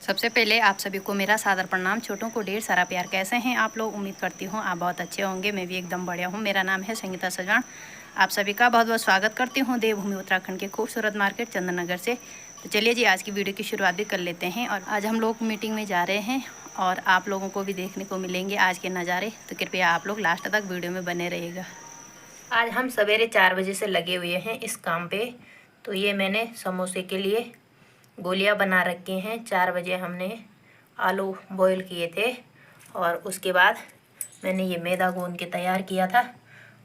सबसे पहले आप सभी को मेरा सादर प्रणाम। छोटों को ढेर सारा प्यार। कैसे हैं आप लोग? उम्मीद करती हूँ आप बहुत अच्छे होंगे। मैं भी एकदम बढ़िया हूँ। मेरा नाम है संगीता सजवाण। आप सभी का बहुत बहुत स्वागत करती हूँ देवभूमि उत्तराखंड के खूबसूरत मार्केट चंदननगर से। तो चलिए जी, आज की वीडियो की शुरुआत भी कर लेते हैं। और आज हम लोग मीटिंग में जा रहे हैं और आप लोगों को भी देखने को मिलेंगे आज के नज़ारे। तो कृपया आप लोग लास्ट तक वीडियो में बने रहिएगा। आज हम सवेरे 4 बजे से लगे हुए हैं इस काम पे। तो ये मैंने समोसे के लिए गोलियां बना रखी हैं। 4 बजे हमने आलू बॉईल किए थे और उसके बाद मैंने ये मैदा गूंद के तैयार किया था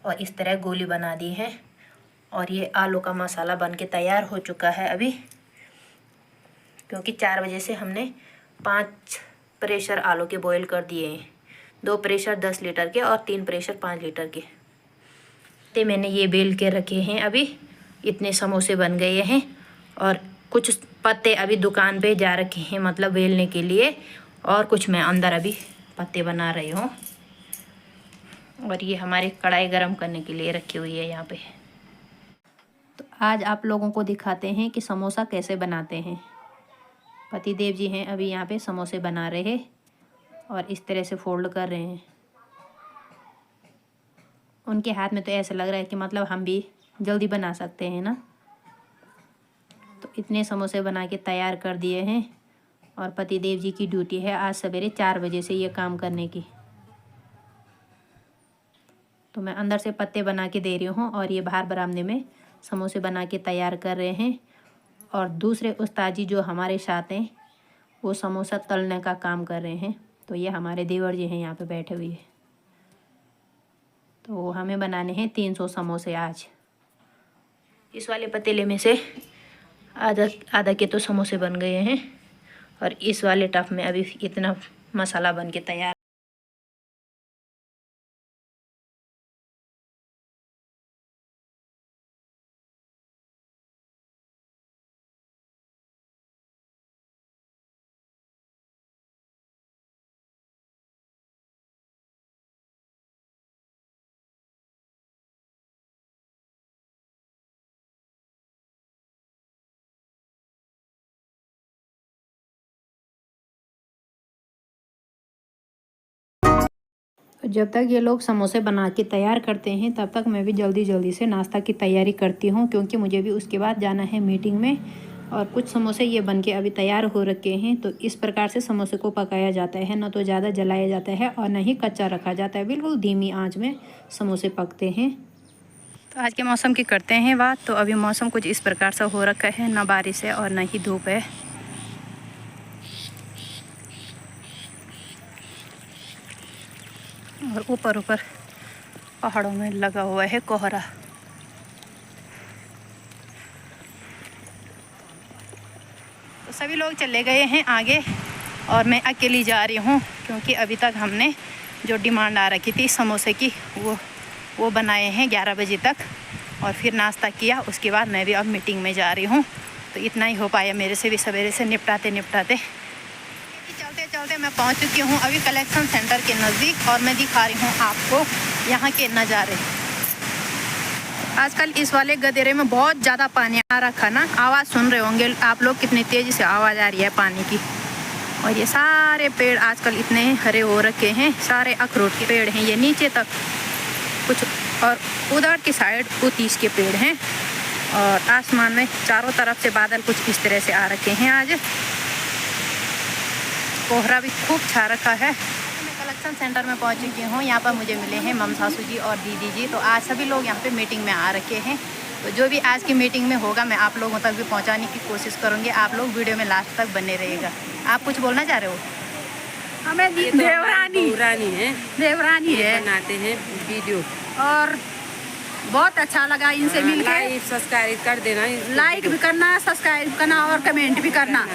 और इस तरह गोली बना दी है। और ये आलू का मसाला बन के तैयार हो चुका है अभी, क्योंकि 4 बजे से हमने 5 प्रेशर आलू के बॉईल कर दिए हैं। 2 प्रेशर 10 लीटर के और 3 प्रेशर 5 लीटर के। तो मैंने ये बेल के रखे हैं। अभी इतने समोसे बन गए हैं और कुछ पत्ते अभी दुकान पे जा रखे हैं, मतलब बेलने के लिए, और कुछ मैं अंदर अभी पत्ते बना रही हूँ। और ये हमारी कढ़ाई गरम करने के लिए रखी हुई है यहाँ पे। तो आज आप लोगों को दिखाते हैं कि समोसा कैसे बनाते हैं। पतिदेव जी हैं अभी यहाँ पे समोसे बना रहे हैं और इस तरह से फोल्ड कर रहे हैं। उनके हाथ में तो ऐसा लग रहा है कि मतलब हम भी जल्दी बना सकते हैं ना। तो इतने समोसे बना के तैयार कर दिए हैं और पतिदेव जी की ड्यूटी है आज सवेरे 4 बजे से ये काम करने की। तो मैं अंदर से पत्ते बना के दे रही हूँ और ये बाहर बरामदे में समोसे बना के तैयार कर रहे हैं। और दूसरे उस्ताद जी जो हमारे साथ हैं वो समोसा तलने का काम कर रहे हैं। तो ये हमारे देवर जी हैं यहाँ पे बैठे हुए। तो हमें बनाने हैं 300 समोसे आज। इस वाले पतीले में से आधा के तो समोसे बन गए हैं और इस वाले टफ में अभी इतना मसाला बन के तैयार। जब तक ये लोग समोसे बना के तैयार करते हैं तब तक मैं भी जल्दी जल्दी से नाश्ता की तैयारी करती हूँ, क्योंकि मुझे भी उसके बाद जाना है मीटिंग में। और कुछ समोसे ये बन के अभी तैयार हो रखे हैं। तो इस प्रकार से समोसे को पकाया जाता है, न तो ज़्यादा जलाया जाता है और न ही कच्चा रखा जाता है। बिल्कुल धीमी आँच में समोसे पकते हैं। तो आज के मौसम की करते हैं बात। तो अभी मौसम कुछ इस प्रकार से हो रखा है, न बारिश है और न ही धूप है। और ऊपर ऊपर पहाड़ों में लगा हुआ है कोहरा। तो सभी लोग चले गए हैं आगे और मैं अकेली जा रही हूँ, क्योंकि अभी तक हमने जो डिमांड आ रखी थी समोसे की वो बनाए हैं 11 बजे तक और फिर नाश्ता किया। उसके बाद मैं भी अब मीटिंग में जा रही हूँ। तो इतना ही हो पाया मेरे से भी सवेरे से निपटाते। चलते चलते मैं पहुँच चुकी हूँ अभी कलेक्शन सेंटर के नज़दीक और मैं दिखा रही हूँ आपको यहाँ के नज़ारे। आजकल इस वाले गदेरे में बहुत ज़्यादा पानी आ रखा ना। आवाज़ सुन रहे होंगे आप लोग, कितनी तेज़ी से आवाज़ आ रही है पानी की। और ये सारे पेड़ आजकल इतने हरे हो रखे हैं, सारे अखरोट के पेड़ हैं ये नीचे तक कुछ, और उधर की साइड 30 के पेड़ हैं। और आसमान में चारों तरफ से बादल कुछ इस तरह से आ रखे हैं। आज कोहरा भी खूब छा रखा है। मैं कलेक्शन सेंटर में पहुंच चुकी हूँ। यहाँ पर मुझे मिले हैं मम सासू जी और दीदी जी। तो आज सभी लोग यहाँ पे मीटिंग में आ रखे हैं। तो जो भी आज की मीटिंग में होगा मैं आप लोगों तक भी पहुँचाने की कोशिश करूँगी। आप लोग वीडियो में लास्ट तक बने रहिएगा। आप कुछ बोलना चाह रहे हो? हमें देवरानी है बनाते हैं वीडियो और बहुत अच्छा लगा इनसे मिलकर। सब्सक्राइब कर देना, लाइक भी करना, सब्सक्राइब करना और कमेंट भी करना।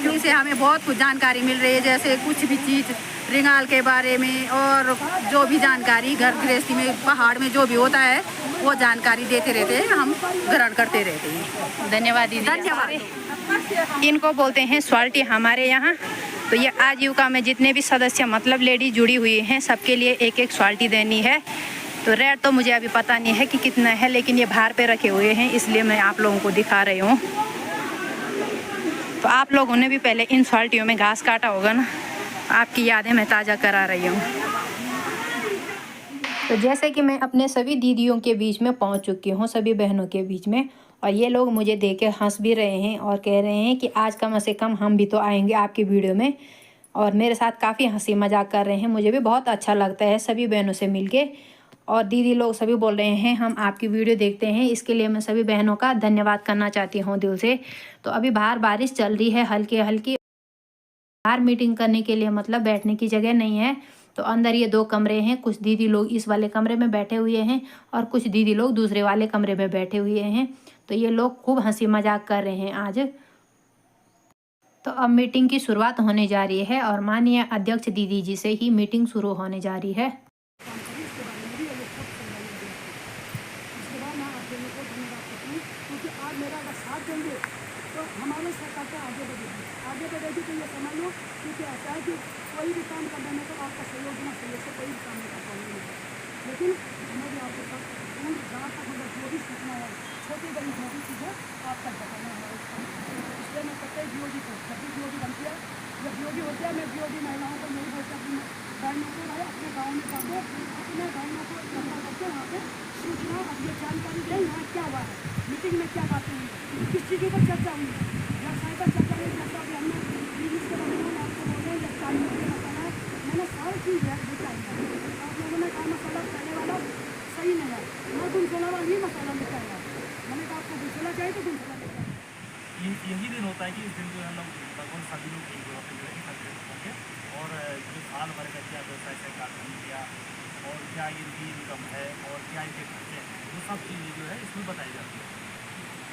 इनसे हमें बहुत कुछ जानकारी मिल रही है, जैसे कुछ भी चीज़ रिंगाल के बारे में और जो भी जानकारी घर गृहस्थी में पहाड़ में जो भी होता है वो जानकारी देते रहते हैं, हम ग्रहण करते रहते हैं। धन्यवाद दीदी। धन्यवाद। इनको बोलते हैं स्वाल्टी हमारे यहाँ। तो ये आजीविका में जितने भी सदस्य मतलब लेडी जुड़ी हुई हैं सबके लिए एक एक स्वाल्टी देनी है। तो रेट तो मुझे अभी पता नहीं है कि कितना है, लेकिन ये बाहर पे रखे हुए हैं इसलिए मैं आप लोगों को दिखा रही हूँ। तो आप लोगों ने भी पहले इन साल्टियों में घास काटा होगा ना, आपकी यादें मैं ताज़ा करा रही हूँ। तो जैसे कि मैं अपने सभी दीदियों के बीच में पहुँच चुकी हूँ, सभी बहनों के बीच में, और ये लोग मुझे देख के हंस भी रहे हैं और कह रहे हैं कि आज कम से कम हम भी तो आएंगे आपकी वीडियो में, और मेरे साथ काफ़ी हंसी मजाक कर रहे हैं। मुझे भी बहुत अच्छा लगता है सभी बहनों से मिलके, और दीदी लोग सभी बोल रहे हैं हम आपकी वीडियो देखते हैं, इसके लिए मैं सभी बहनों का धन्यवाद करना चाहती हूँ दिल से। तो अभी बाहर बारिश चल रही है हल्की हल्की, बाहर मीटिंग करने के लिए मतलब बैठने की जगह नहीं है, तो अंदर ये 2 कमरे हैं। कुछ दीदी लोग इस वाले कमरे में बैठे हुए हैं और कुछ दीदी लोग दूसरे वाले कमरे में बैठे हुए हैं। तो ये लोग खूब हंसी मजाक कर रहे हैं आज। तो अब मीटिंग की शुरुआत होने जा रही है और माननीय अध्यक्ष दीदी जी से ही मीटिंग शुरू होने जा रही है। तो हमारे सरकार को आगे बढ़ेगी तो ये समझ लो, क्योंकि ऐसा है कि कोई भी काम करने में तो आपका सहयोग ना सहयोग से कोई भी काम नहीं कर पाएंगे। लेकिन हमें भी आपके साथ जहाँ तक मतलब जो भी सीखना है, छोटी बड़ी जो भी चीज़ें आप तक बताना है। इसलिए मैं प्रत्येक बीओडी को, जब भी बीओडी बनती है या बीओडी होती है, मैं बीओडी महिलाओं को यही बोलता अपनी बहनों को भाई अपने गाँव में जाके अपने बहनों को जमा करके वहाँ पर सूचना अब ये जानकारी दें यहाँ क्या हुआ है, मीटिंग में क्या बातें हुई, किस चीज़ों पर चर्चा हुई, व्यवसाय पर चर्चा हुई, जैसा भी हमने बिजनेस के बारे में आपको बोल रहे हैं या चालू मसाला है, मैंने सारी चीज़ बताई है। आप लोगों ने कहा मसाला पहले वाला सही नहीं है, मैं गुनसोला वाला ही मसाला लेकर आया, मैंने कहा आपको गुनसोला चाहिए तो गुनसोला लेकर आया। यही दिन होता है कि इस दिन जो है लोग लगभग सभी लोग एक जगह पर जो है एकत्रित होंगे और जो साल भर का क्या व्यवसाय से कार्य किया और क्या इनकी इनकम है और क्या इनके खर्चे हैं, वो सब चीज़ें जो है इसमें बताई जाती है।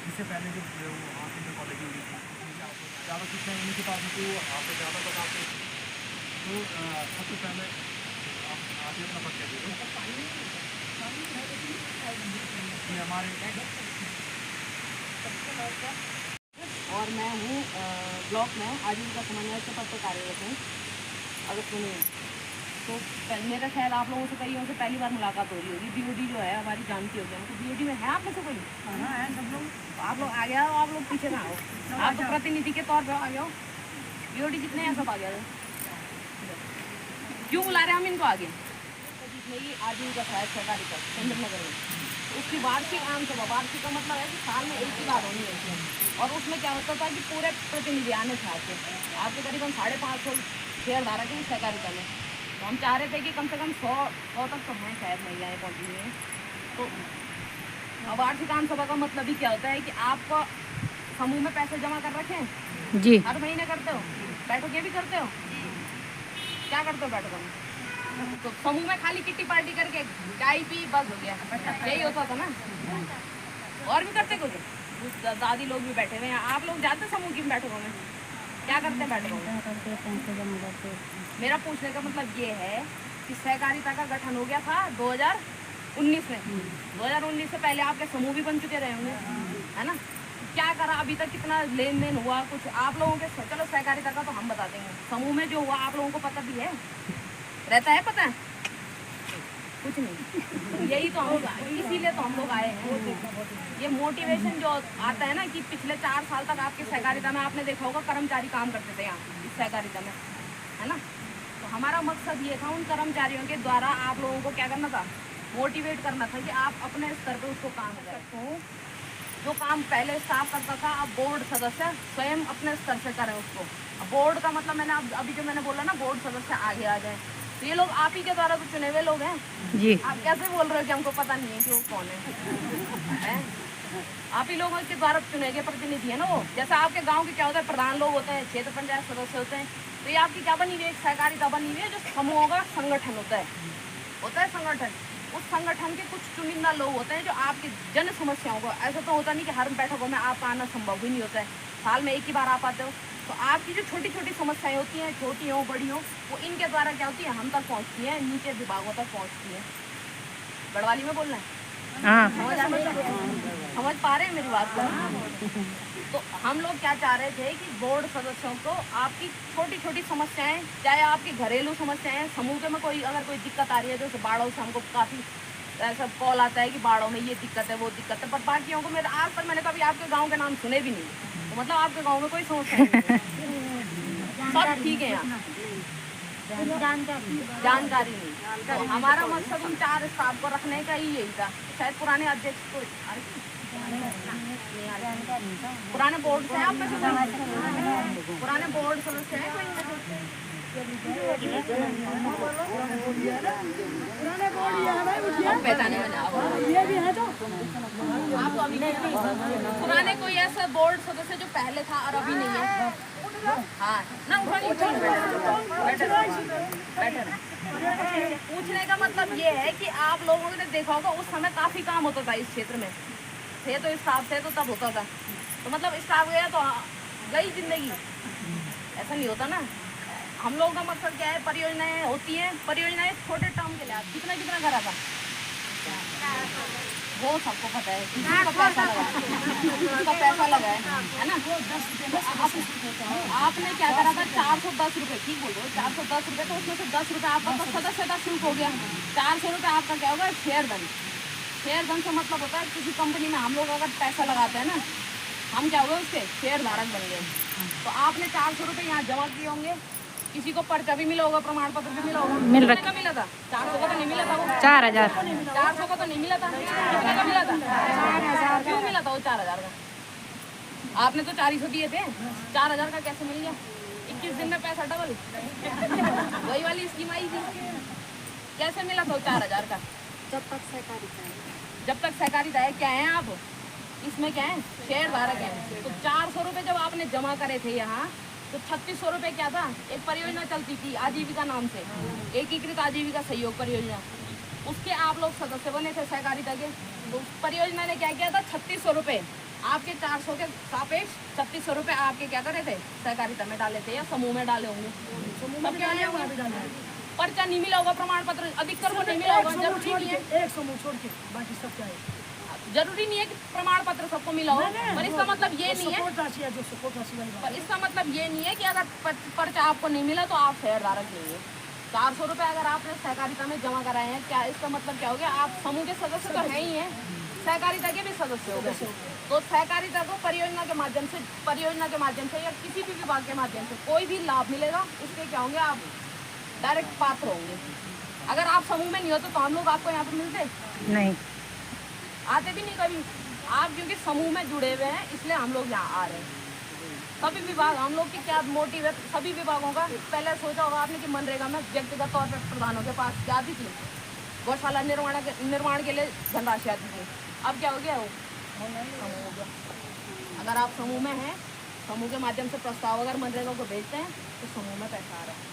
इससे पहले जो वहाँ से जो कॉलेज हुई थी ज़्यादा कुछ नहीं, उनकी बात को आप ज़्यादा बताते हैं। तो सबसे पहले आप ये अपना परिचय दे दो। ये हमारे और मैं हूँ ब्लॉक में आजीविका समन्वय के पद पर कार्यरत हूँ। अगर सुनिए तो मेरा शायद आप लोगों से कईयों से पहली बार मुलाकात हो रही होगी। बीओडी जो है हमारी जानती होगी, तो बीओडी में है आप में से कोई? हाँ है सब लोग। आप लोग आ गया हो, आप लोग पीछे ना हो, आप तो प्रतिनिधि के तौर पर आ गए हो। बीओडी जितने हैं सब आ गया। क्यों बुला रहे हैं हम इनको आगे? जितने ही आजीविका सहायक सहकारी का चंद्रनगर में उसकी वार्षिक आम सभा, वार्षिक का मतलब है कि साल में एक ही बार होनी है, और उसमें क्या होता था कि पूरे प्रतिनिधि आने थे आपके करीबन 550 शेयर धारक है सहकारिता में। तो हम चाह रहे थे कि कम से कम 100 तक तो हैं शायद महिलाएँ पहुँची हुई हैं। तो वार्षिक आम सभा का मतलब ही क्या होता है कि आप समूह में पैसे जमा कर रखें जी, हर महीने करते हो, बैठक ये भी करते हो, क्या करते हो बैठकों में? तो समूह में खाली किट्टी पार्टी करके चाय पी बस हो गया, यही होता था ना। और भी करते कुछ दादी लोग भी बैठे हुए हैं। आप लोग जाते समूह की बैठकों में, क्या करते हैं बैठकों में? मेरा पूछने का मतलब ये है कि सहकारिता का गठन हो गया था 2019 में। 2019 से पहले आपके समूह भी बन चुके रहे होंगे, है ना? क्या करा अभी तक, कितना लेन देन हुआ कुछ आप लोगों के? चलो सहकारिता का तो हम बता देंगे, समूह में जो हुआ आप लोगों को पता भी है, रहता है पता है? कुछ नहीं। यही तो हम लोग, इसीलिए तो हम लोग आए हैं। ये मोटिवेशन जो आता है ना कि पिछले 4 साल तक आपके सहकारिता में आपने देखा होगा कर्मचारी काम करते थे यहाँ इस सहकारिता में, है ना? तो हमारा मकसद ये था उन कर्मचारियों के द्वारा आप लोगों को क्या करना था, मोटिवेट करना था कि आप अपने स्तर पर उसको काम करें। जो काम पहले स्टाफ करता था अब बोर्ड सदस्य स्वयं अपने स्तर से करें उसको। बोर्ड का मतलब मैंने अभी जो मैंने बोला ना, बोर्ड सदस्य आगे आ जाए। तो ये लोग आप ही के द्वारा तो चुने हुए लोग हैं जी। आप कैसे बोल रहे हो कि हमको पता नहीं है कि वो कौन है? आप ही लोगों के द्वारा चुने गए प्रतिनिधि है ना वो। जैसे आपके गांव के क्या होता है, प्रधान लोग होते हैं, क्षेत्र पंचायत सदस्य होते हैं, तो ये आपकी क्या बनी हुई है, एक सहकारिता बनी हुई है जो समूहों का संगठन होता है संगठन। उस संगठन के कुछ चुनिंदा लोग होते हैं जो आपकी जन समस्याओं को, ऐसा तो होता नहीं कि हर बैठकों में आपका आना संभव ही नहीं होता है, साल में एक ही बार आप आते हो, तो आपकी जो छोटी छोटी समस्याएं होती हैं, छोटी हो बड़ी हो, वो इनके द्वारा क्या होती है, हम तक पहुंचती है, नीचे विभागों तक पहुंचती है। गढ़वाली में बोलना है, हाँ, समझ पा रहे हैं मेरी बात को? तो हम लोग क्या चाह रहे थे कि बोर्ड सदस्यों को आपकी छोटी छोटी समस्याएं, चाहे आपकी घरेलू समस्याएं, समूह के में कोई अगर कोई दिक्कत आ रही है, जैसे बाढ़ों से हमको काफ़ी ऐसा कॉल आता है कि बाढ़ों में ये दिक्कत है वो दिक्कत है, पर बाकियों को मेरे आज तक मैंने कभी आपके गांव के नाम सुने भी नहीं। तो मतलब आपके गांव में कोई समस्या नहीं है, सब ठीक है यहाँ, जानकारी नहीं। तो हमारा मकसद उन 4 स्टाफ को रखने का ही यही था। शायद पुराने अध्यक्ष को पुराने बोर्ड से आप में से कोई पुराने बोर्ड सदस्य है कोई? पहचाने में आप अभी पुराने कोई ऐसा बोर्ड सदस्य जो पहले था और अभी नहीं है? हाँ ना, पूछने का मतलब ये है कि आप लोगों ने देखा होगा उस समय काफी काम होता था इस क्षेत्र में, थे तो स्टाफ थे तो तब होता था, तो मतलब स्टाफ गया तो गई जिंदगी, ऐसा नहीं होता ना। हम लोगों का मकसद क्या है, परियोजनाएं होती हैं, परियोजनाएं छोटे टर्म के लिए कितना कितना करा था वो सबको पता है, किसका पैसा लगा है ना। आपने क्या करा था, 410 रुपये, ठीक बोल रहे हो, 410 रुपये, तो उसमें से 10 रुपये आपका तो सदस्यता शुल्क हो गया। 400 रुपये आपका क्या होगा, शेयर धन। शेयर धन से मतलब होता है किसी कंपनी में हम लोग अगर पैसा लगाते हैं ना, हम क्या हुए उसके शेयर धारक बन गए। तो आपने 400 रुपये यहाँ जमा किए होंगे, किसी को पर्चा भी मिला होगा, प्रमाण पत्र भी मिला होगा, मिल कितने का मिला था? 400 का तो नहीं मिला था वो, 4000 400 का तो नहीं मिला था, कितने का मिला था? 4000। क्यों मिला था वो 4000 का? आपने तो 400 दिए थे, 4000 का कैसे मिल गया? 21 दिन में पैसा डबल, वही वाली स्कीम आई थी। कैसे मिला था 4000 का? जब तक सहकारिता है। क्या है आप इसमें, क्या है, शेयर धारक है। तो 400 रुपये जब आपने जमा करे थे यहाँ, तो 3600 रुपये क्या था, एक परियोजना चलती थी आजीविका नाम से, एकीकृत आजीविका सहयोग परियोजना, उसके आप लोग सदस्य बने थे सहकारिता के। तो परियोजना ने क्या किया था, 3600 रुपये आपके 400 के सापेक्ष 3600 रुपये आपके क्या करे थे, सहकारिता में डाले थे या समूह में डाले होंगे। सब क्या है, पर्चा नहीं मिला होगा, प्रमाण पत्र अधिकतर को नहीं मिला होगा, जरूरी नहीं है, एक समूह छोड़ के बाकी सब क्या है, जरूरी नहीं है कि प्रमाण पत्र सबको मिला हो। पर इसका मतलब ये नहीं है, पर इसका मतलब ये नहीं है कि अगर पर्चा आपको नहीं मिला तो आप शेयर धारक नहीं है। 400 रुपये अगर आपने सहकारिता में जमा कराए हैं, क्या इसका मतलब क्या हो गया, आप समूह के सदस्य तो है ही हैं, सहकारिता के भी सदस्य हो गए। तो सहकारिता को परियोजना के माध्यम से या किसी भी विभाग के माध्यम से कोई भी लाभ मिलेगा, उसके क्या होंगे, आप डायरेक्ट पात्र होंगे। अगर आप समूह में नहीं होते तो हम लोग आपको यहाँ पर मिलते नहीं, आते भी नहीं कभी। आप क्योंकि समूह में जुड़े हुए हैं इसलिए हम लोग यहाँ आ रहे हैं। सभी विभाग, हम लोग की क्या मोटिव है, सभी विभागों का पहले सोचा होगा आपने कि मनरेगा में व्यक्तिगत तौर पर प्रधानों के पास क्या आती थी, गौशाला निर्माण के लिए धनराशि आती थी। अब क्या हो गया, वो समूह हो गया। अगर आप समूह में हैं, समूह के माध्यम से प्रस्ताव अगर मनरेगा को भेजते हैं तो समूह में पैसा आ रहा है।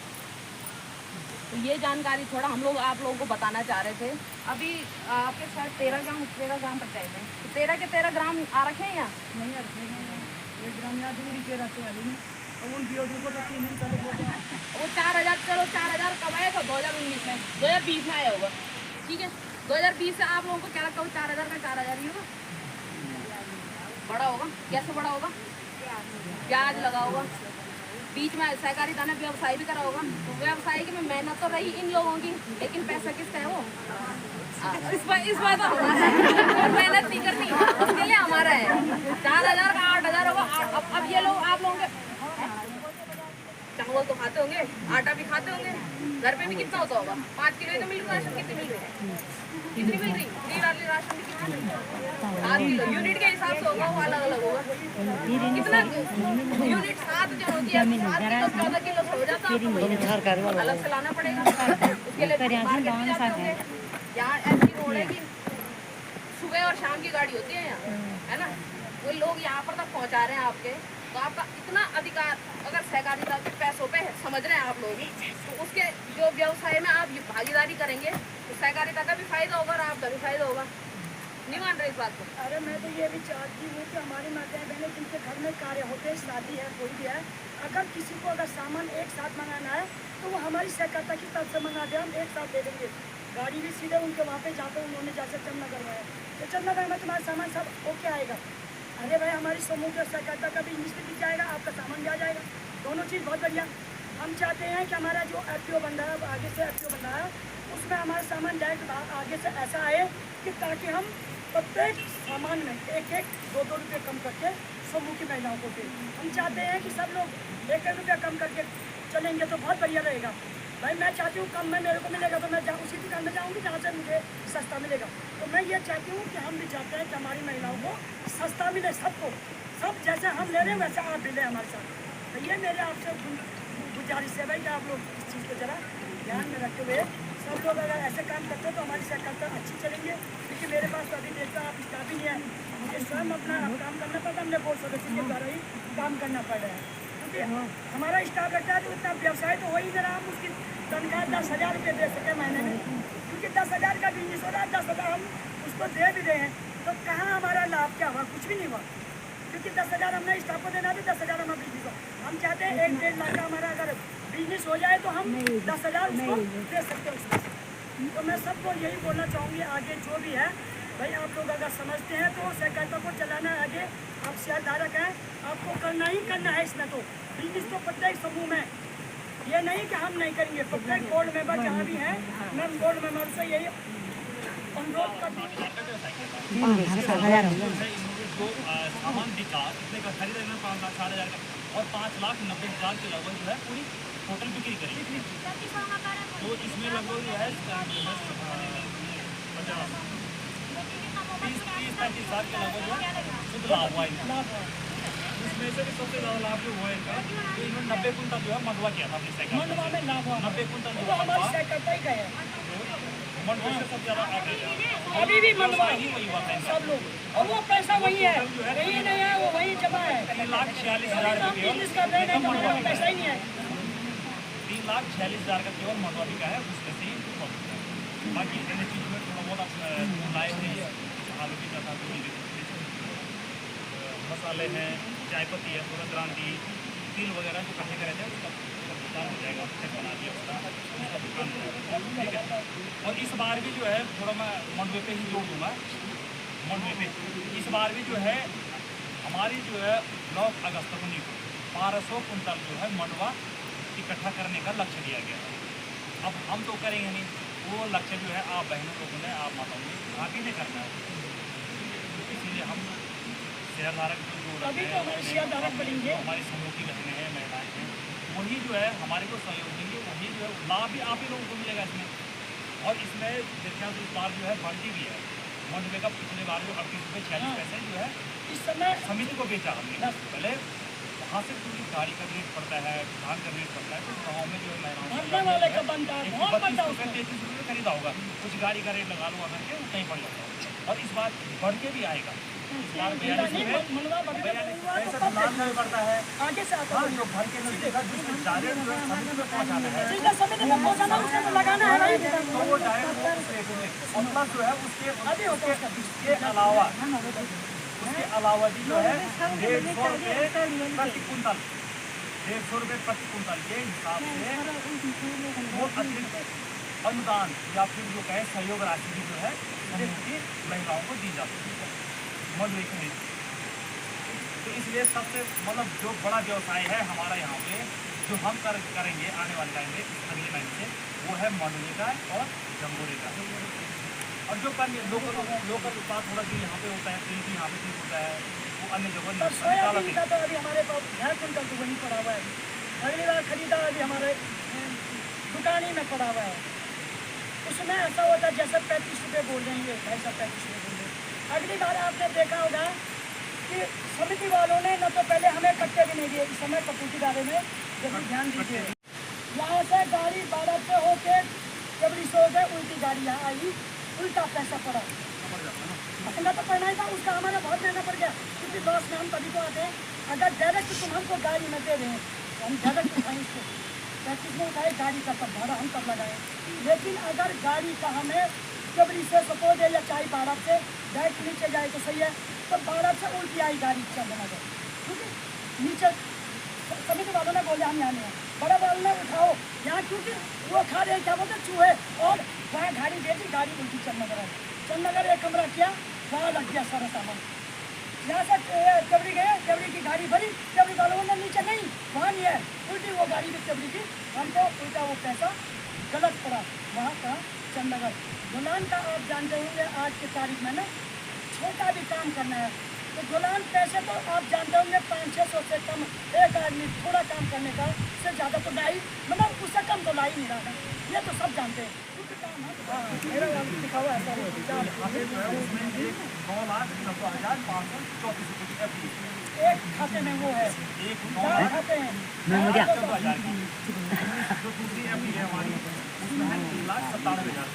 तो ये जानकारी थोड़ा हम लोग आप लोगों को बताना चाह रहे थे। अभी आपके साथ 13 ग्राम पंचायत है, तो 13 के 13 ग्राम आ रखे हैं यहाँ, नहीं यार, एक ग्राम यहाँ दूरी के रहते वाले में, और उन बीओडी को तो 3 दिन पहले बोलते हैं वो 4000, चलो 4000 कब आया था, 2019 में, 2020 में आया होगा, ठीक है। 2020 से आप लोगों को क्या लगता है, 4000 का 4000 ही होगा, बड़ा होगा? कैसे बड़ा होगा? ब्याज लगा होगा, बीच में सहकारिता ने व्यवसाय भी करा होगा, तो व्यवसाय की में मेहनत तो रही इन लोगों की, लेकिन पैसा किसका है वो, इस बार तो हमारा है, मेहनत नहीं करनी उसके लिए हमारा है। 4000 का 8000 होगा। अब ये लोग आप लोगों के चावल तो खाते होंगे, आटा भी खाते होंगे, घर पे भी कितना होता होगा, 5 किलो तो मिल रही राशन, कितनी मिल रही है, कितनी मिल रही फ्री वाली राशन भी कितनी मिल रही है, 7 किलो यूनिट के हिसाब से होगा, वो अलग अलग होगा, कितना यूनिट 7 जो होती है, 7 किलो 14 किलो से हो जाता है, अलग से लाना पड़ेगा उसके लिए। यहाँ ऐसी रोड है कि सुबह और शाम की गाड़ी होती है यहाँ, है ना, वो लोग यहाँ पर तक पहुँचा रहे हैं आपके, तो आपका इतना अधिकार अगर सहकारिता के पैसों पे समझ रहे हैं आप लोग, तो उसके जो व्यवसाय में आप भागीदारी करेंगे तो सहकारिता का भी फायदा होगा और आपका भी फायदा होगा। नहीं मान रहे इस बात को? अरे मैं तो ये भी चाहती हूँ कि हमारी माताएं बहनें जिनके घर में कार्य होते हैं, शादी है, कोई भी है, अगर किसी को अगर सामान एक साथ मंगाना है तो वो हमारी सहकारिता की तरफ से मंगा दे, हम एक साथ दे देंगे। गाड़ी भी सीधे उनके वहाँ पे जाकर उन्होंने जैसे चंदनगर में है, तो चंदनगर में तुम्हारा सामान सब ओके आएगा। अरे भाई हमारी समूह के सहकारिता का भी इंग्लिश भी जाएगा, आपका सामान भी आ जाएगा, दोनों चीज़ बहुत बढ़िया। हम चाहते हैं कि हमारा जो FPO बन रहा है, आगे से FPO बन रहा है, उसमें हमारा सामान डायरेक्ट आगे से ऐसा आए कि ताकि हम प्रत्येक सामान में 1-1, 2-2 रुपये कम करके समूह की महिलाओं को थे। हम चाहते हैं कि सब लोग 1-1 रुपया कम करके चलेंगे तो बहुत बढ़िया रहेगा। भाई मैं चाहती हूँ कम में मेरे को मिलेगा तो मैं उसी दुकान में जाऊँगी जहाँ से मुझे सस्ता मिलेगा। तो मैं ये चाहती हूँ कि हम भी चाहते हैं कि हमारी महिलाओं को सस्ता मिले, सबको, सब जैसे हम ले रहे हैं वैसे आप भी लें हमारे साथ। तो ये मेरे आपसे गुजारिश है भाई कि आप लोग इस चीज़ को ज़रा ध्यान में रखते हुए सब लोग अगर ऐसे काम करते हो तो हमारी सरकार अच्छी चलेंगे। क्योंकि मेरे पास तो अभी देखता आप स्टाफ ही नहीं है, मुझे स्वयं अपना काम करना पड़ता है, हमने बोर्ड सदस्य के द्वारा ही काम करना पड़ रहा है। क्योंकि हमारा स्टाफ लगता है तो इतना व्यवसाय तो हो ही नहीं रहा, हम उसकी तनख्वाह 10,000 रुपये दे सके महीने में। क्योंकि 10,000 का बिजनेस हो रहा है, 10,000 हम उसको दे भी रहे हैं तो कहाँ हमारा लाभ क्या हुआ? कुछ भी नहीं हुआ। क्योंकि 10,000 हमने स्टाफ को देना था, 10,000 हमारा बिजनेस हो। हम चाहते हैं 1-1.5 लाख का हमारा अगर बिजनेस हो जाए तो हम 10,000 उसको दे सकते हैं उसमें। तो मैं सबको यही बोलना चाहूँगी, आगे जो भी है भाई आप लोग अगर समझते हैं तो सहकारिता को चलाना है आगे। आप शेयरधारक हैं, आपको करना ही करना है इसमें। तो बिजनेस तो प्रत्येक समूह में, ये नहीं कि हम नहीं करेंगे। प्रत्येक बोर्ड मेंबर जहाँ भी हैं, मैं बोर्ड मेंबर से यही अनुरोध करती हूँ। जो सामान बिका इतने का खरीदा इन्होंने 5,60,000 का और 5,90,000 के लगभग जो है पूरी टोटल बिक्री करी। तो इसमें लगभग जो है 30-35 साल के लगभग जो है शुद्ध लाभ हुआ इनका। इसमें से भी सबसे ज़्यादा लाभ जो हुआ इनका, तो इन्होंने 90 कुंटल जो है मंडवा किया था अपनी साइकिल। मंडवा में लाभ हुआ, 90 कुंटल तो हमारी सहकारिता ही का है। मंडवा से सबसे ज़्यादा आगे अभी भी मंडवा ही वही हुआ था इनका। सब लोग, और वो पैसा वही है, वही नहीं है, वो वही जमा है। 3,46,000 का केवल बिजनेस कर रहे हैं, मंडवा में पैसा ही नहीं है। 3,46,000 का केवल मंडवा बिका है, उसमें से ही बाकी अन्य चीज़ों में थोड़ा बहुत लाए थे। आलू की कथा, मसाले हैं, चाय पत्ती है, सूरज क्रांति, तिल वगैरह जो इकट्ठे करे थे उसका दुकान हो जाएगा, सेट बना दिया उसका दुकान हो जाएगा, ठीक है। और इस बार भी जो है थोड़ा मैं मंडवे पे ही जोड़ दूँगा। मंडवे पे इस बार भी जो है हमारी जो है 9 अगस्त को 1200 कुंटल जो है मंडवा इकट्ठा करने का लक्ष्य दिया गया है। अब हम तो करेंगे नहीं, वो लक्ष्य जो है आप बहनों लोगों ने, आप माताओं ने आप ही ने करना है। इसीलिए हम शेयरधारक जो तभी तो हमारे शेयरधारक बनेंगे। हमारे समूह की बहनें हैं, महिलाएं हैं, वही जो है हमारे को सहयोग देंगे, वही जो है लाभ भी आप ही लोगों को मिलेगा इसमें। और इसमें देखा तो इस बार जो है बढ़ती भी है। मंडवे का पिछले बार जो 38 रुपये 46 पैसे जो है इस समय समिति को बेचा हमने। पहले वहाँ से पूरी गाड़ी का रेट पड़ता है, धान का रेट पड़ता है, तो गाँव में जो है भरने वाले का बनता है, बहुत बनता है उसमें। 32 रुपये खरीदा होगा, कुछ गाड़ी का रेट लगा लो अगर के उतना ही पड़ जाता है। और इस बार बढ़ के भी आएगा। इस बार 42 मंडवा बढ़ने पैसा तो लाभ में बढ़ता है। आगे से आता है। जो भर के मिलेगा जिसमें डायरेक्ट जो है समिति में पहुँचाना है, सीधा समिति में पहुंचाना, उससे तो लगाना है भाई। तो वो डायरेक्ट वो उस रेट में और प्लस जो है उसके अभी होता है उसके अलावा भी जो है 150 रुपये प्रति कुंटल, 150 रुपये प्रति कुंटल के हिसाब से वो अतिरिक्त अनुदान या फिर जो कहे सहयोग राशि भी जो है समूह की महिलाओं को दी जाती है मंडवे के। तो इसलिए सबसे मतलब जो बड़ा व्यवसाय है हमारा यहाँ पे जो हम करेंगे आने वाले टाइम में अगले महीने से, वो है मंडवे का और जंगोरे का। और जो लोकल उत्पाद थोड़ा जो यहाँ पे होता है, प्रिंट यहाँ पे प्रिंट होता है, वो अन्य जगह तो सोयाबीन का तो अभी हमारे पास 1.5 कुंटल तो वहीं पड़ा हुआ है। अगली बार खरीदा अभी हमारे दुकान ही में पड़ा हुआ है। उसमें ऐसा होता है जैसे 35 रुपये बोल रहे हैं, 250-35 रुपये बोल रहे हैं। अगली बार आपने देखा होगा कि समिति वालों ने न तो पहले हमें कट्टे भी नहीं दिए। इस समय कपूर के बारे में जरूर ध्यान दीजिए। यहाँ से गाड़ी 12 से होके जबरी से होकर उल्टी गाड़ी यहाँ आई, उल्टा पैसा पड़ा। अपना तो पढ़ना ही था, उसका हमारा बहुत महंगा पड़ गया। क्योंकि लॉस में हम तभी तो आते हैं। अगर डायरेक्ट तुम हमको गाड़ी में दे रहे हैं तो हम डायरेक्ट उठाएँ इसको, 35 में उठाए, गाड़ी का तब भाड़ा हम तब लगाएं। लेकिन अगर गाड़ी का हमें जबरी से सपोज है या चाहे 12 से डायरेक्ट नीचे जाए तो सही है, तो 12 से उल्टी आई गाड़ी चलना जाए, ठीक है। नीचे समिति वालों ने बोले हम यहाँ नहीं हैं, बड़ा वालों ने उठाओ यहाँ, क्योंकि वो खा रहे क्या बोलते चूहे, और वहाँ गाड़ी भेजी, गाड़ी उल्टी चलनगर आई। चलनगर एक कमरा किया, वहाँ लग गया सारा सामान। यहाँ से जबरी गए, जबरी की गाड़ी भरी, जबरी वालों ने नीचे नहीं, वहाँ नहीं है, उल्टी वो गाड़ी भी जबरी की, हमको उल्टा वो पैसा गलत पड़ा। वहाँ का चंदनगर गुलान का आप जानते होंगे आज की तारीख में ना, छोटा भी काम करना है तो गोलान पैसे तो आप जानते होंगे 500-600 से कम एक आदमी थोड़ा काम करने का से ज़्यादा तो लाई मतलब उससे कम तो ला ही नहीं रहा था, ये तो सब जानते हैं। हाँ, मेरा नाम लिखा हुआ है सर, उसमें एक 9,90,534 FD एक खाते में वो है, एक चार खाते हैं। 9,14,000 की। जो दूसरी FD है हमारी उसमें है 3,97,000।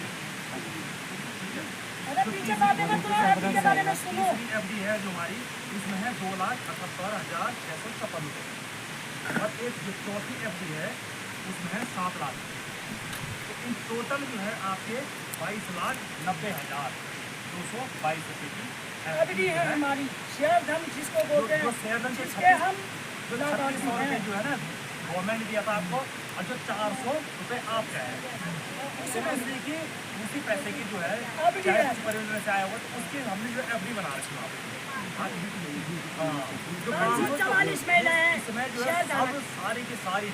अरे पीछे बातें मत करो, FD के बारे में सुनो। तीसरी FD है जो हमारी उसमें है 2,78,656 रुपये और एक जो चौथी FD है उसमें है 7 लाख। तो इन टोटल जो है आपके 22,90,222 रुपये की FD है हमारी, शेयर धन जिसको बोलते हैं, जो शेयर धन के जिसके हम 3600 रुपये जो है ना गवर्नमेंट दिया था आपको और जो 400 रुपये आपका है उसी पैसे की जो है चाहे कुछ परियोजना से आया हुआ तो उसकी हमने जो FD बना रखी है। जो 44 महिलाएं हैं इसमें जो है शेयर सब धारक। सारी की सारी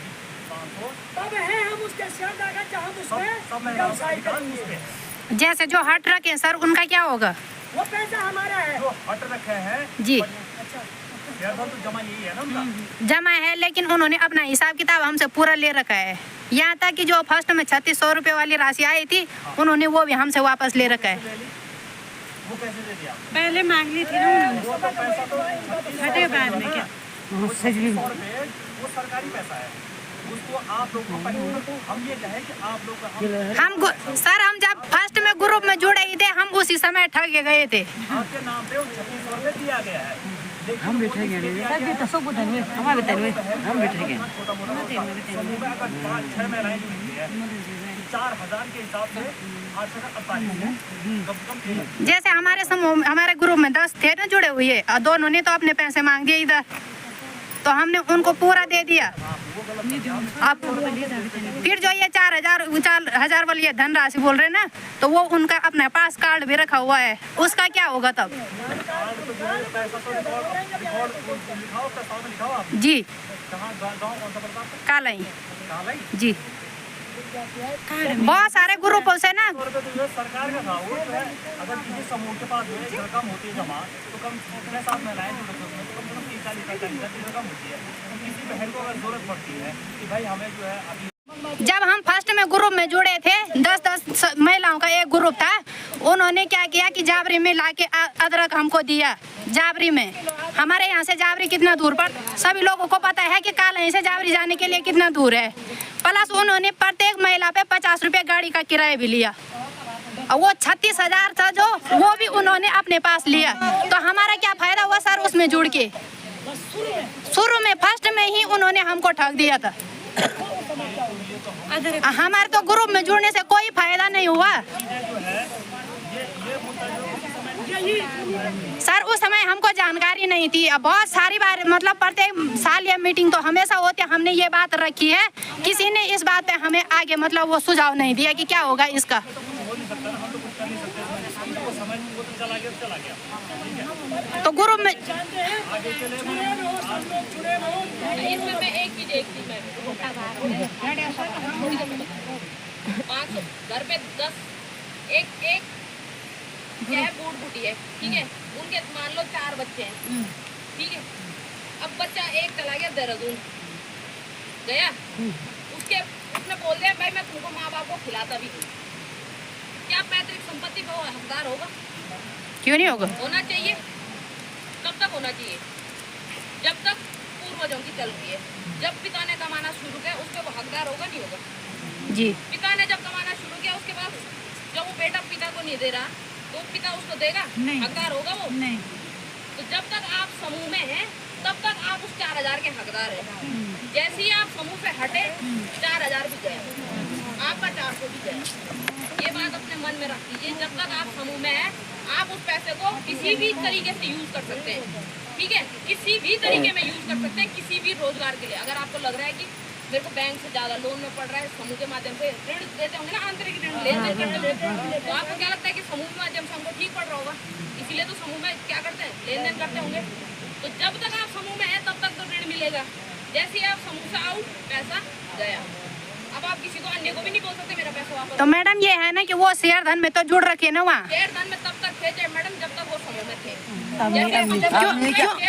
500 तब है हम उसके शेयर धारक जहाँ सब उसमें महिलाओं का व्यवसाय अधिकार करेंगे। उस पे है। जैसे जो हट रखे हैं सर उनका क्या होगा? वो पैसा हमारा है। जो हट रखे हैं जी अच्छा, शेयर धन तो जमा यही है ना उनका। जमा है, लेकिन उन्होंने अपना हिसाब किताब हमसे पूरा ले रखा है। यहाँ तक कि जो फर्स्ट में 3600 रुपये वाली राशि आई थी उन्होंने वो भी हमसे वापस ले रखा है। ले ली वो कैसे दे दिया आपने? पहले मांग ली थी ना उन्होंने, वो तो पैसा तो हटे बाद में क्या? 100 रुपये वो सरकारी पैसा है, उसको आप लोग को हम ये कहें कि आप लोग का सर हम जब फर्स्ट में ग्रुप में जुड़े ही थे हम उसी समय ठग गए थे। आपके नाम पे 3600 रुपये दिया गया है। हम बैठे गए हमारे बैठे हम बैठे गए छोटा मोटा समूह में अगर 5-6 महिलाएं जुड़ी है 4,000 के हिसाब से 848 कम कम जैसे हमारे समूह हमारे ग्रुप में 10 थे ना जुड़े हुए और दोनों ने तो अपने पैसे मांग दिए इधर, तो हमने उनको पूरा दे दिया। अब फिर जो ये 4,000 वाली ये धनराशि बोल रहे ना, तो वो उनका अपने पास कार्ड भी रखा हुआ है, उसका क्या होगा तब? जी कालाई जी बहुत सारे ग्रुपों से ना सरकार का था वो जो है अगर किसी समूह के पास जो है रकम होती है जमा तो कम 6-7 महिलाएं जो रखते हैं तो कम से कम 40-45 रकम होती है। तो किसी बहन को अगर जरूरत पड़ती है कि भाई हमें जो है अभी जब हम फर्स्ट में ग्रुप में जुड़े थे 10 महिलाओं का एक ग्रुप था, उन्होंने क्या किया कि जाबरी में लाके अदरक हमको दिया। जाबरी में हमारे यहाँ से जाबरी कितना दूर पर सभी लोगों को पता है कि कालाई से जाबरी जाने के लिए कितना दूर है। प्लस उन्होंने प्रत्येक महिला पे 50 रुपये गाड़ी का किराया भी लिया और वो 36,000 था जो वो भी उन्होंने अपने पास लिया। तो हमारा क्या फायदा हुआ सर उसमें जुड़ के? शुरू में फर्स्ट में ही उन्होंने हमको ठग दिया था। हमारे तो ग्रुप में जुड़ने से कोई फायदा नहीं हुआ सर। उस समय हमको जानकारी नहीं थी। अब बहुत सारी बार मतलब प्रत्येक साल ये मीटिंग तो हमेशा होती है, हमने ये बात रखी है, किसी ने इस बात पे हमें आगे मतलब वो सुझाव नहीं दिया कि क्या होगा इसका। तो ग्रुप में इसमें मैं एक चीज मैं 500 घर पे 10 एक चाहे बूढ़ बूटी है, ठीक है, उनके मान लो 4 बच्चे हैं, ठीक है। अब बच्चा एक चला गया देहरादून गया, उसने बोल दिया भाई मैं तुमको माँ बाप को खिलाता भी हूँ, क्या पैतृक संपत्ति पे वो हकदार होगा? क्यों नहीं होगा? होना चाहिए। कब तक होना चाहिए? जब तक पूर्वजों की चल रही है। जब पिता ने कमाना शुरू किया उसके वो हकदार होगा नहीं होगा? जी पिता ने जब कमाना शुरू किया उसके बाद जब वो बेटा पिता को नहीं दे रहा तो पिता उसको देगा? हकदार होगा वो? नहीं। तो जब तक आप समूह में हैं तब तक आप उस 4,000 के हकदार हैं। जैसे ही आप समूह से हटे 4,000 भी गया, आपका 400 भी गया। ये बात अपने मन में रख लीजिए। जब तक आप समूह में हैं आप उस पैसे को किसी भी तरीके से यूज कर सकते हैं, ठीक है, किसी भी तरीके में यूज कर सकते हैं, किसी भी रोजगार के लिए। अगर आपको लग रहा है कि मेरे को बैंक से ज्यादा लोन में पड़ रहा है, समूह के माध्यम से ऋण देते होंगे ना, आंतरिक ऋण लेन देन करते होंगे, तो आपको क्या लगता है कि समूह के माध्यम से हमको ठीक पड़ रहा होगा? इसीलिए तो समूह में क्या करते हैं, लेन देन करते होंगे। तो जब तक आप समूह में हैं तब तक तो ऋण मिलेगा। जैसे ही आप समूह से आउट पैसा गया। अब आप किसी को अन्य को भी नहीं बोल सकते मेरा पैसा वापस। तो मैडम ये है ना कि वो शेयर धन में तो जुड़ रखे ना वहाँ। शेयर धन में तब तक थे मैडम जब तक वो समूह में थे।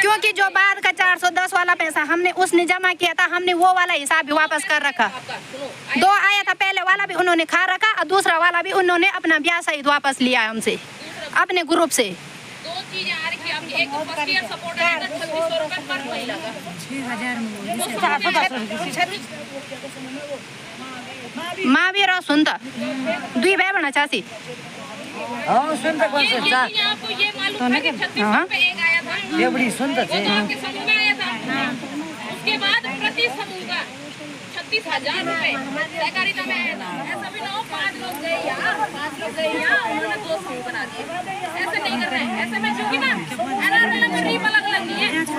क्योंकि जो बाद का 410 वाला पैसा हमने उसने जमा किया था, हमने वो वाला हिसाब भी वापस कर रखा। आपका सुनो, 2 आया था पहले वाला भी उन्होंने खा रखा और दूसरा वाला भी उन्होंने अपना ब्याज सहित वापस लिया है हमसे, अपने ग्रुप से। 2 चीजें आ रही थी आपकी, एक तो फर्स्ट ईयर सपोर्ट आया था 2600 रुपए पर महिला का, 6000 महावीर और सुनता दुई भाई बना चाची। आपको ये मालूम है कि 3600 रुपए एक आया था, ये बड़ी सुंदर वो तो आपके समूह में आया था। उसके बाद प्रति समूह का 36,000 रुपए सहकारिता में आया था। ऐसा भी ना हो 5 लोग गए यहाँ, 5 लोग गए यहाँ, उन्होंने 2 समूह बना दिए। ऐसे नहीं कर रहे हैं। ऐसे में क्योंकि ना NRLM में रीप अलग अलग नहीं है, तो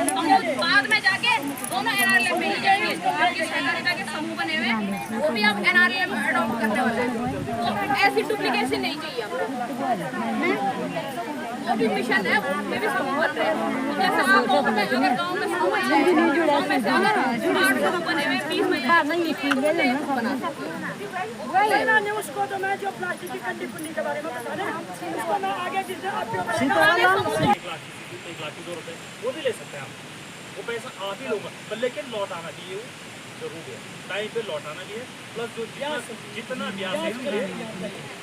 बाद में जाके दोनों NRLM में ही जाएंगे। आपके सहकारिता के समूह बने हुए वो भी आप NRLM में अडॉप्ट करने वाले हैं। तो ऐसी डुप्लीकेशन नहीं चाहिए हमको। वो भी मिशन है, उसमें भी समूह बन रहे हैं। जैसे आप लोगों में अगर गाँव में समूह है, गाँव में से अगर 8 समूह बने हुए 20 महिला बना सकते हैं। उसको तो मैं जो प्लास्टिक की कंडी पुंडी के बारे में बता रहे हैं उसको मैं आगे आप 1 लाख 2 रुपए वो भी ले सकते हैं आप, वो पैसा आप ही लोग, लेकिन लौट आना चाहिए, वो जरूरी है, टाइम पे लौटाना चाहिए। प्लस जो जितना ब्याज है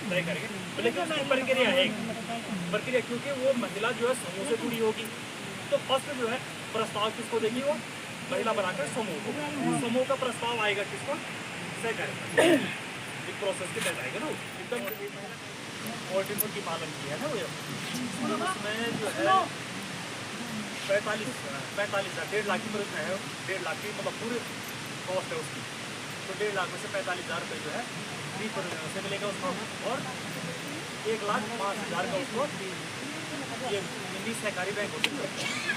तय करेंगे, लेकिन उसकी प्रक्रिया है, प्रक्रिया क्योंकि वो महिला जो है समूह से जुड़ी होगी, तो फर्स्ट जो है प्रस्ताव किसको देगी, वो महिला बनाकर समूह को, समूह का प्रस्ताव आएगा किसको, तय करेगा, एक प्रोसेस के तहत आएगा ना एकदम ऑर्डिनरी की पालन की है ना वो, उसमें जो है 45 1.5 लाख की परियोजना है, 1.5 लाख की मतलब पूरे कॉस्ट है उसकी, तो 1.5 लाख में से 45,000 रुपये जो है फ्री परियोजना से मिलेगा उसको, और 1,05,000 का उसको ये निजी सहकारी बैंक होती है,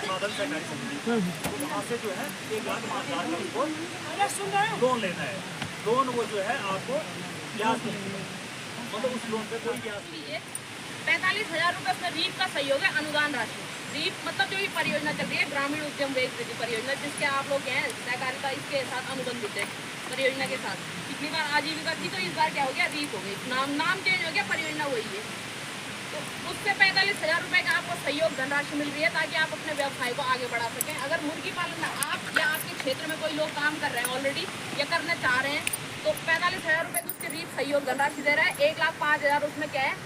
साधन सहकारी समिति, तो वहाँ से जो है 1,05,000 का उसको लोन लेना है। लोन वो जो है आपको ब्याज मिलेगा, मतलब उस लोन पे कोई ब्याज नहीं है। 45,000 रुपए उसमें रीप का सहयोग है, अनुदान राशि। रीप मतलब जो ये परियोजना चल रही है ग्रामीण उद्यम वेग वृद्धि परियोजना, जिसके आप लोग हैं सहकारिता इसके साथ अनुबंधित है परियोजना के साथ। पिछली बार आजीविका थी, तो इस बार क्या हो गया, रीप हो गई, नाम चेंज हो गया, परियोजना वही है। तो उससे 45,000 रुपए का आपको सहयोग धनराशि मिल रही है, ताकि आप अपने व्यवसाय को आगे बढ़ा सकें। अगर मुर्गी पालन में आप या आपके क्षेत्र में कोई लोग काम कर रहे हैं ऑलरेडी या करना चाह रहे हैं, तो 45,000 रुपए की उसके रीप सहयोग धनराशि दे रहा है। 1,05,000 उसमें क्या है,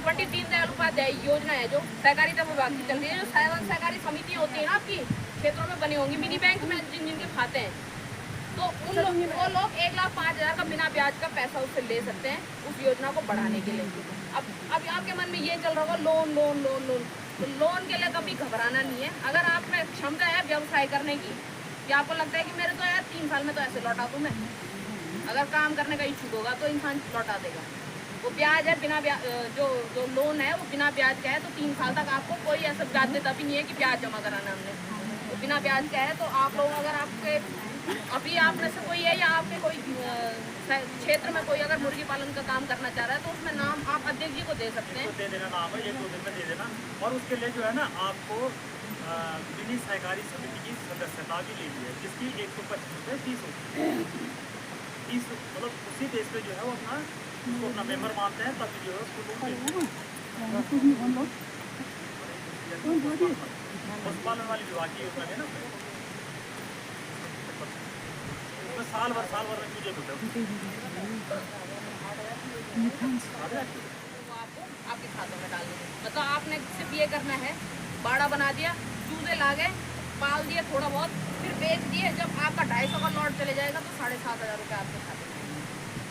पंडित दीनदयाल उपाध्याय योजना है जो सहकारिता विभाग की चल रही है, जो सहकारी समितियाँ होती है ना आपकी क्षेत्रों में बनी होंगी, मिनी बैंक में जिनके खाते हैं, तो वो लोग 1,05,000 का बिना ब्याज का पैसा उससे ले सकते हैं उस योजना को बढ़ाने के लिए। अब आपके मन में ये चल रहा होगा लोन लोन लोन लोन, तो लोन के लिए कभी घबराना नहीं है। अगर आप में क्षमता है व्यवसाय करने की, या आपको लगता है कि मेरे तो यार 3 साल में तो ऐसे लौटा दूँ मैं, अगर काम करने का इच्छुक होगा तो इंसान लौटा देगा। वो ब्याज है बिना ब्याज, जो लोन है वो बिना ब्याज का है, तो 3 साल तक आपको कोई ऐसा ब्याज देता भी नहीं है कि ब्याज जमा कराना हमने, तो बिना ब्याज का है। तो आप लोग अगर आपके अभी आप में से कोई है या आपके कोई क्षेत्र में कोई अगर मुर्गी पालन का काम करना चाह रहा है, तो उसमें नाम आप अध्यक्ष जी को दे सकते हैं, दे देना नाम है, 1-2 दिन में दे देना। और उसके लिए जो है ना आपको मिनी सहकारी समिति की सदस्यता भी लेनी है, जिसकी 125 रुपये फीस होती है। फीस मतलब उसी बेस पे जो है वो अपना मेंबर मानते हैं, तभी जो है उसको पशुपालन वाली विभाग की योजना है ना, उसमें साल भर में चूजे मिलते हैं, वो आपको आपके खातों में डाल देंगे। मतलब आपने सिर्फ ये करना है, बाड़ा बना दिया, चूजे ला गए, पाल दिए थोड़ा बहुत, फिर बेच दिए। जब आपका 250 का लॉट चले जाएगा तो 7,500 रुपये आपके खाते में।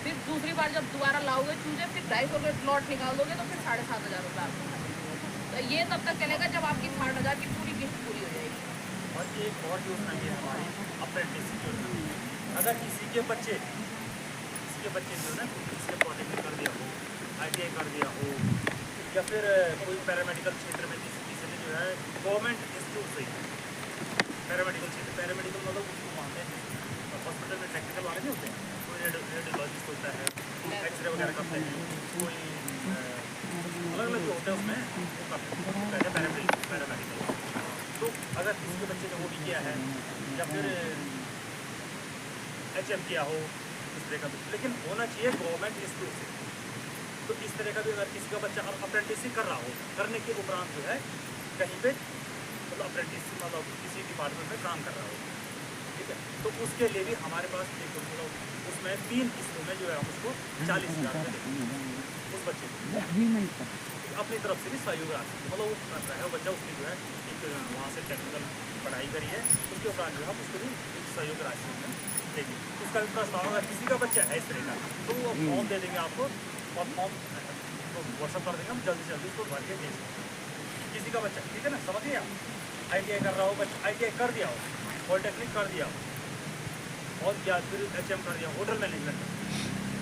फिर दूसरी बार जब दोबारा लाओगे चूजे, फिर 250 के लॉट निकाल दोगे तो फिर 7,500 रुपये आपके खाते में। तो ये तब तक चलेगा जब आपकी 60,000 की पूरी किस्त पूरी हो जाएगी। और ये एक और योजना भी है हमारी अप्रेंटिसशिप योजना। अगर किसी के बच्चे जो है ना किसी पॉलिटेक्निक कर दिया हो, ITI कर दिया हो, या फिर कोई पैरामेडिकल क्षेत्र में किसी ने जो है गवर्नमेंट इंस्टीट्यूट से पैरामेडिकल क्षेत्र, पैरामेडिकल मतलब उसको मानते हैं हॉस्पिटल में टेक्निकल वाले नहीं होते हैं, कोई रेडियोलॉजिस्ट होता है, एक्सरे वगैरह करते हैं, कोई अलग अलग जो होते हैं उसमें वो करते हैं पैरामेडिकल। तो अगर किसी के बच्चे ने वो भी किया है या फिर HM किया हो इस तरह का, लेकिन होना चाहिए गवर्नमेंट इंस्टीट्यूट से। तो इस तरह का भी अगर किसी का बच्चा अप्रेंटिसशिप कर रहा हो, करने के उपरांत जो है कहीं पे मतलब अप्रेंटिस मतलब किसी डिपार्टमेंट में काम कर रहा हो, ठीक है। तो उसके लिए भी हमारे पास देखो मतलब उसमें 3 किस्तों में जो है हम उसको 40,000 रुपये देंगे उस बच्चे को, अपनी तरफ से भी सहयोग राशि मतलब वो कर रहा है वो बच्चा, उसकी जो है एक वहाँ से टेक्निकल पढ़ाई करी है, उसके उपरांत जो है हम उसको भी एक सहयोग राशि में देंगे। उसका भी प्रस्ताव अगर किसी का बच्चा है इस तरह का तो वो फॉर्म दे देंगे आपको, और फॉर्म व्हाट्सअप कर देंगे, हम जल्दी से जल्दी उसको भर के भेज देंगे। किसी का बच्चा, ठीक है ना, समझिए आप ITI कर रहा हो बच्चा, ITI कर दिया हो, पॉलिटेक्निक कर दिया हो, और या फिर HM कर दिया, होटल मैनेजमेंट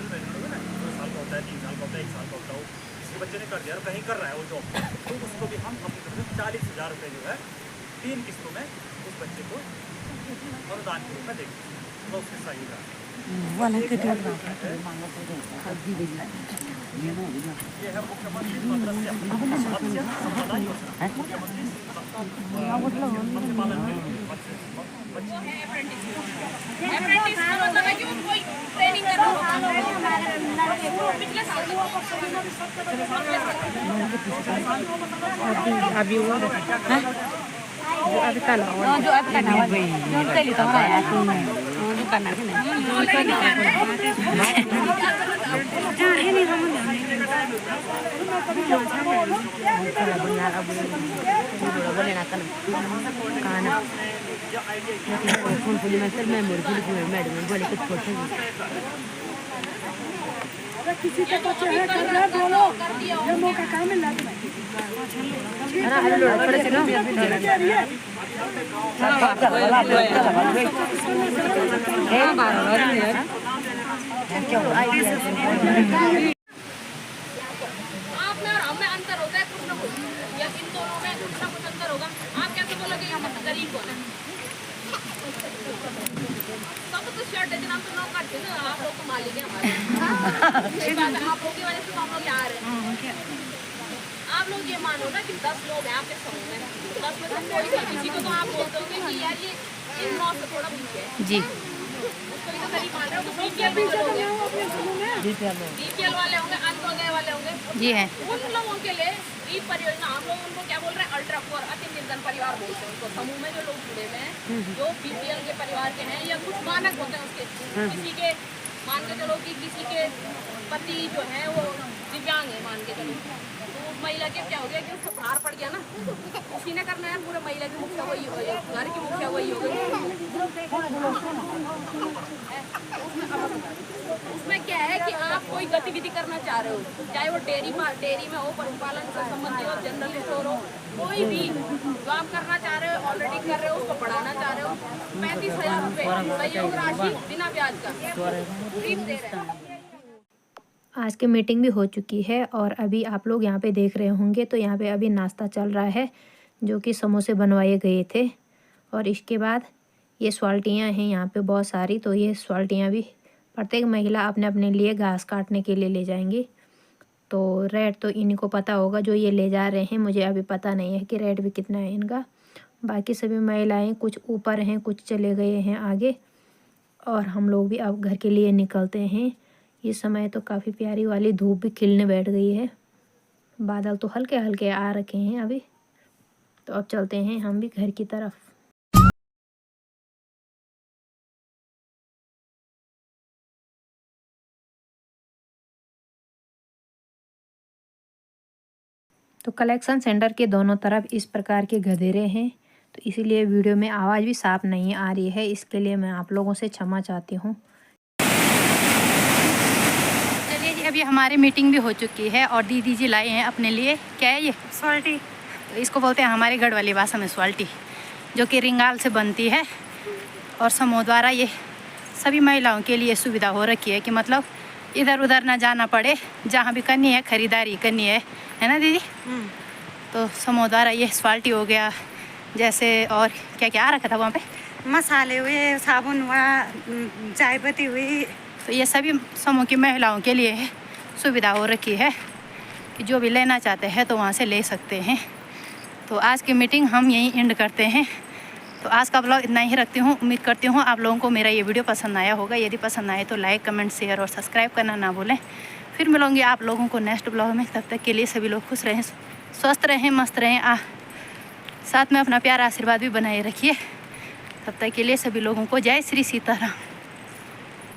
हो ना, 2 साल का होता है, 3 साल का होता है, 1 साल का होता हो, किसी बच्चे ने कर दिया और कहीं कर रहा है वो जॉब, तो उसको भी हम अपनी तरफ से 40,000 रुपये जो है 3 किस्तों में उस बच्चे को अनुदान के रूप में देंगे, तो उसके सही रहा। ये है मुख्यमंत्री मत्स्य संपदा योजना, मुख्यमंत्री मत्स्य पालन अप्रेंटिस का मतलब है कि वो कोई ट्रेनिंग कर रहा होगा पिछले साल अभी वो अभी कल जो अब करना है जो चली तो है जो करना है अगर किसी के बच्चे है कर रहा बोलो, ये मौका काम में लग आप में और हम में अंतर होता है कुछ ना कुछ, या इन दोनों में कुछ ना कुछ अंतर होगा। आप कैसे बोलोगे यहाँ पर गरीब कौन है? तब तो शर्ट है जनाब, तो नौ काटते ना, आप लोग को मालिक है हमारे। ये बात है, आप लोग की वजह से तो हम लोग यहाँ आ रहे हैं। आप लोग ये मानो ना कि 10 लोग हैं आपके समूह में, 10 में से कोई किसी को तो आप बोलते होंगे कि यार ये इन 9 से थोड़ा पीछे है जी। उसको भी तो गरीब मान रहे हो, तो BPL भी होंगे, BPL वाले होंगे, अंत्योदय वाले होंगे, जी है। उन लोगों के लिए रीप परियोजना, हम लोग उनको क्या बोल रहे हैं, अल्ट्रा पुअर अति निर्धन परिवार बोलते हैं उनको। समूह में जो लोग जुड़े हुए हैं जो BPL के परिवार के हैं या कुछ मानक होते हैं उसके, किसी के मान के चलो कि किसी के पति जो है वो दिव्यांग है मान के चलो, तो उस महिला के क्या हो गया कि उसको भार पड़ गया ना, उसी ने करना है, पूरे महिला की मुखिया वही हो गई, घर की मुखिया वही हो गई। उसमें क्या है कि आप कोई गतिविधि करना चाह रहे हो, चाहे वो डेयरी में हो, पशुपालन से संबंधित हो, जनरल स्टोर हो, कोई भी जो आप करना चाह रहे हो, ऑलरेडी कर रहे हो, उसको बढ़ाना चाह रहे हो, 35,000 रुपये सहयोग राशि बिना ब्याज का फ्री दे रहे हैं। आज की मीटिंग भी हो चुकी है और अभी आप लोग यहाँ पे देख रहे होंगे तो यहाँ पे अभी नाश्ता चल रहा है जो कि समोसे बनवाए गए थे। और इसके बाद ये स्वाल्टियाँ हैं यहाँ पे बहुत सारी, तो ये स्वाल्टियाँ भी प्रत्येक महिला अपने अपने लिए घास काटने के लिए ले जाएंगी। तो रेट तो इनको पता होगा जो ये ले जा रहे हैं, मुझे अभी पता नहीं है कि रेट भी कितना है इनका। बाकी सभी महिलाएं कुछ ऊपर हैं, कुछ चले गए हैं आगे, और हम लोग भी अब घर के लिए निकलते हैं। ये समय तो काफ़ी प्यारी वाली धूप भी खिलने बैठ गई है, बादल तो हल्के हल्के आ रखे हैं अभी। तो अब चलते हैं हम भी घर की तरफ। तो कलेक्शन सेंटर के दोनों तरफ इस प्रकार के गधेरे हैं, तो इसीलिए वीडियो में आवाज़ भी साफ नहीं आ रही है, इसके लिए मैं आप लोगों से क्षमा चाहती हूँ। चलिए जी, अभी हमारी मीटिंग भी हो चुकी है और दीदी जी लाए हैं अपने लिए, क्या है ये, स्वाल्टी। तो इसको बोलते हैं हमारी गढ़ वाली भाषा में स्वाल्टी, जो कि रिंगाल से बनती है। और समूह द्वारा ये सभी महिलाओं के लिए सुविधा हो रखी है कि मतलब इधर उधर ना जाना पड़े, जहाँ भी करनी है खरीदारी करनी है ना दीदी। तो समूह द्वारा ये स्वाल्टी हो गया, जैसे और क्या क्या आ रखा था वहाँ पे, मसाले हुए, साबुन हुआ, चाय पत्ती हुई, तो ये सभी समूह की महिलाओं के लिए सुविधा हो रखी है कि जो भी लेना चाहते हैं तो वहाँ से ले सकते हैं। तो आज की मीटिंग हम यहीं एंड करते हैं। तो आज का ब्लॉग इतना ही रखती हूँ। उम्मीद करती हूँ आप लोगों को मेरा ये वीडियो पसंद आया होगा। यदि पसंद आए तो लाइक, कमेंट, शेयर और सब्सक्राइब करना ना भूलें। फिर मिलूँगी आप लोगों को नेक्स्ट ब्लॉग में। तब तक के लिए सभी लोग खुश रहें, स्वस्थ रहें, मस्त रहें, साथ में अपना प्यारा आशीर्वाद भी बनाए रखिए। तब तक के लिए सभी लोगों को जय श्री सीताराम।